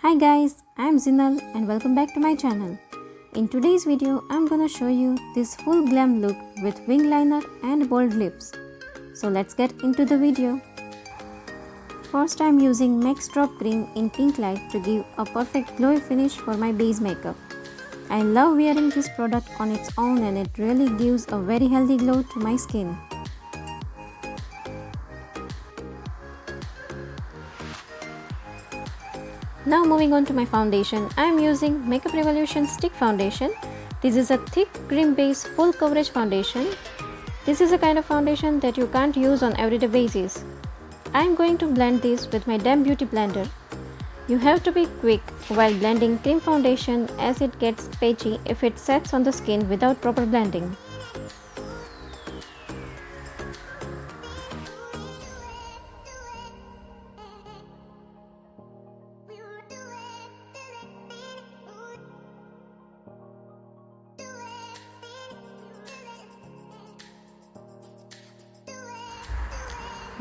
Hi guys, I'm Zinal and welcome back to my channel. In today's video, I'm gonna show you this full glam look with wing liner and bold lips. So let's get into the video. First, I'm using MAC Strobe cream in PINKLITE to give a perfect glowy finish for my base makeup. I love wearing this product on its own and it really gives a very healthy glow to my skin. Now moving on to my foundation, I am using Makeup Revolution Stick Foundation. This is a thick cream base full coverage foundation. This is a kind of foundation that you can't use on everyday basis. I am going to blend this with my damp beauty blender. You have to be quick while blending cream foundation as it gets patchy if it sets on the skin without proper blending.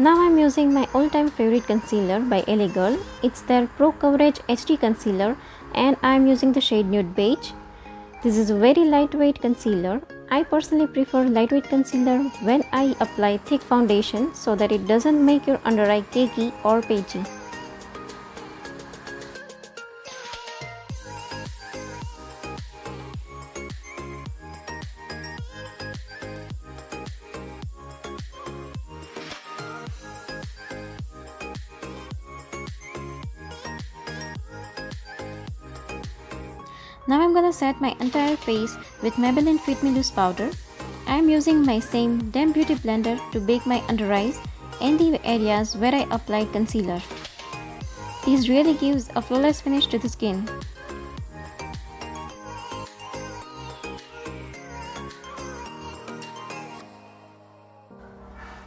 Now I'm using my all-time favorite concealer by L.A.GIRL. It's their Pro Coverage HD Concealer and I'm using the shade Nude Beige. This is a very lightweight concealer. I personally prefer lightweight concealer when I apply thick foundation so that it doesn't make your under eye cakey or patchy. Now I'm gonna set my entire face with Maybelline Fit Me Loose powder. I am using my same damp beauty blender to bake my under eyes and the areas where I applied concealer. This really gives a flawless finish to the skin.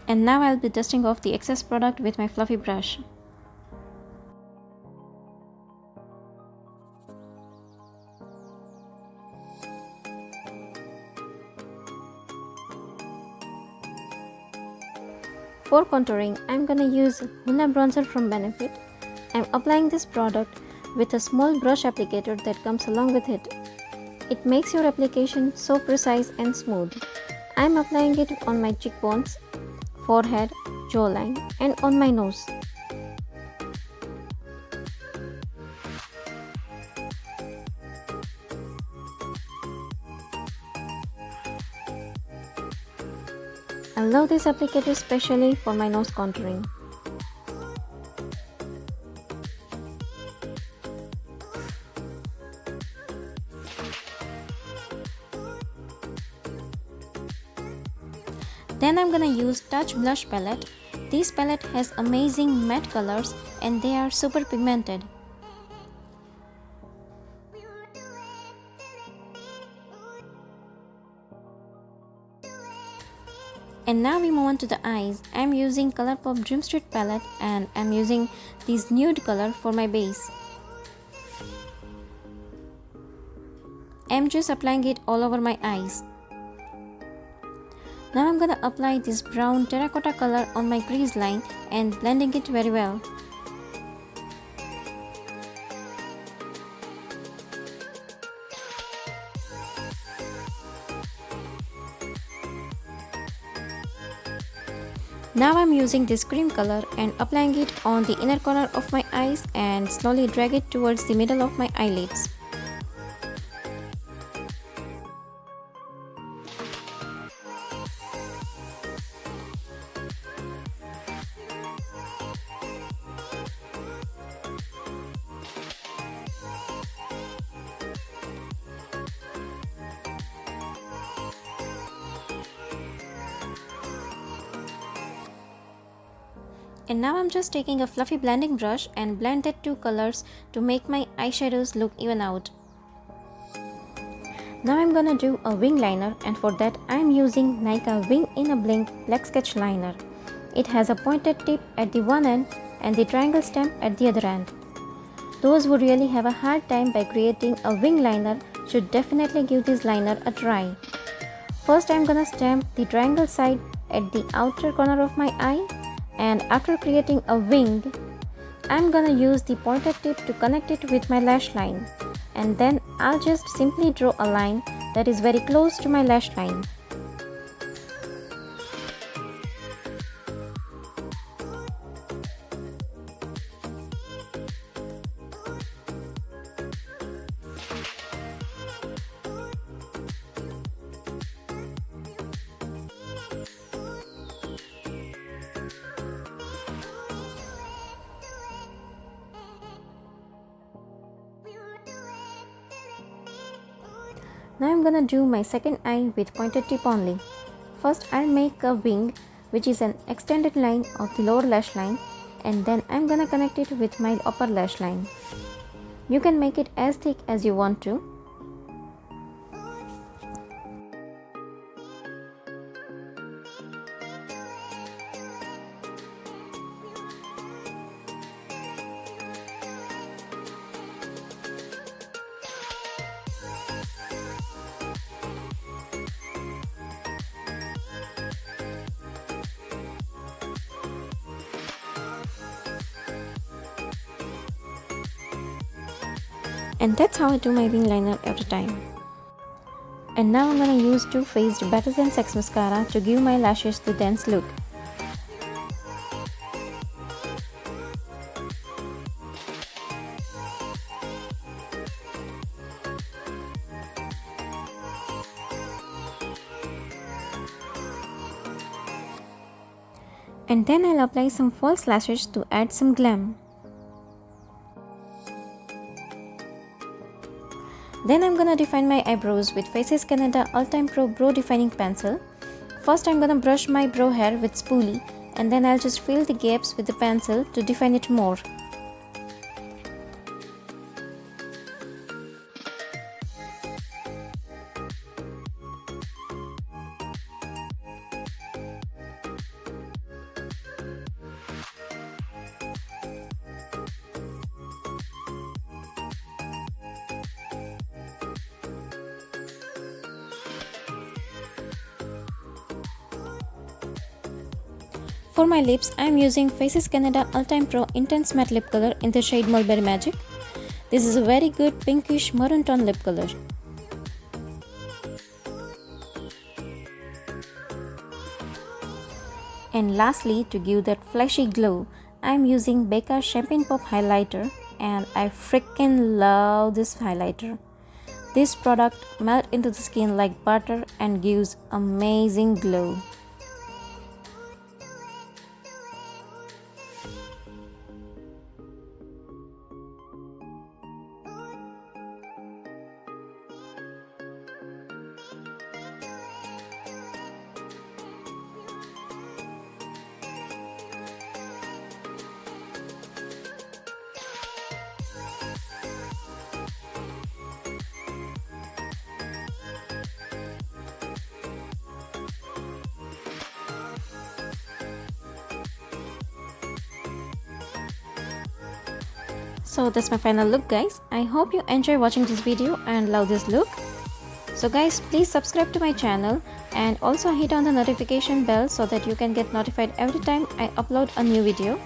And now I'll be dusting off the excess product with my fluffy brush. For contouring, I'm gonna use HOOLA bronzer from Benefit. I'm applying this product with a small brush applicator that comes along with it. It makes your application so precise and smooth. I'm applying it on my cheekbones, forehead, jawline, and on my nose. I love this applicator especially for my nose contouring. Then I'm gonna use Touch Blush Palette. This palette has amazing matte colors and they are super pigmented. And now we move on to the eyes. I'm using COLOURPOP Dream Street palette and I'm using this nude color for my base. I'm just applying it all over my eyes. Now I'm gonna apply this brown terracotta color on my crease line and blending it very well. Now I'm using this cream color and applying it on the inner corner of my eyes and slowly drag it towards the middle of my eyelids. And now I'm just taking a fluffy blending brush and blend that two colors to make my eyeshadows look even out. Now I'm gonna do a wing liner and for that I'm using NYKAA Wing in a Blink Black Sketch Liner. It has a pointed tip at the one end and the triangle stamp at the other end. Those who really have a hard time by creating a wing liner should definitely give this liner a try. First I'm gonna stamp the triangle side at the outer corner of my eye. And after creating a wing, I'm gonna use the pointed tip to connect it with my lash line, and then I'll just simply draw a line that is very close to my lash line. Now I'm gonna do my second eye with pointed tip only. First I'll make a wing, which is an extended line of the lower lash line, and then I'm gonna connect it with my upper lash line. You can make it as thick as you want to. And that's how I do my wing liner every time. And now I'm gonna use Too Faced Better Than Sex Mascara to give my lashes the dense look. And then I'll apply some false lashes to add some glam. Then I'm gonna define my eyebrows with Faces Canada All-Time Pro Brow Defining Pencil. First I'm gonna brush my brow hair with spoolie, and then I'll just fill the gaps with the pencil to define it more. For my lips, I am using Faces Canada All-Time Pro Intense Matte Lip Color in the shade Mulberry Magic. This is a very good pinkish maroon tone lip color. And lastly, to give that flashy glow, I am using BECCA Champagne Pop Highlighter, and I freaking love this highlighter. This product melts into the skin like butter and gives amazing glow. So that's my final look, guys. I hope you enjoy watching this video and love this look. So guys, please subscribe to my channel and also hit on the notification bell so that you can get notified every time I upload a new video.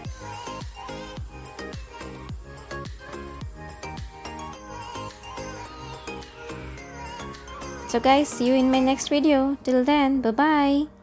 So guys, see you in my next video. Till then, bye bye.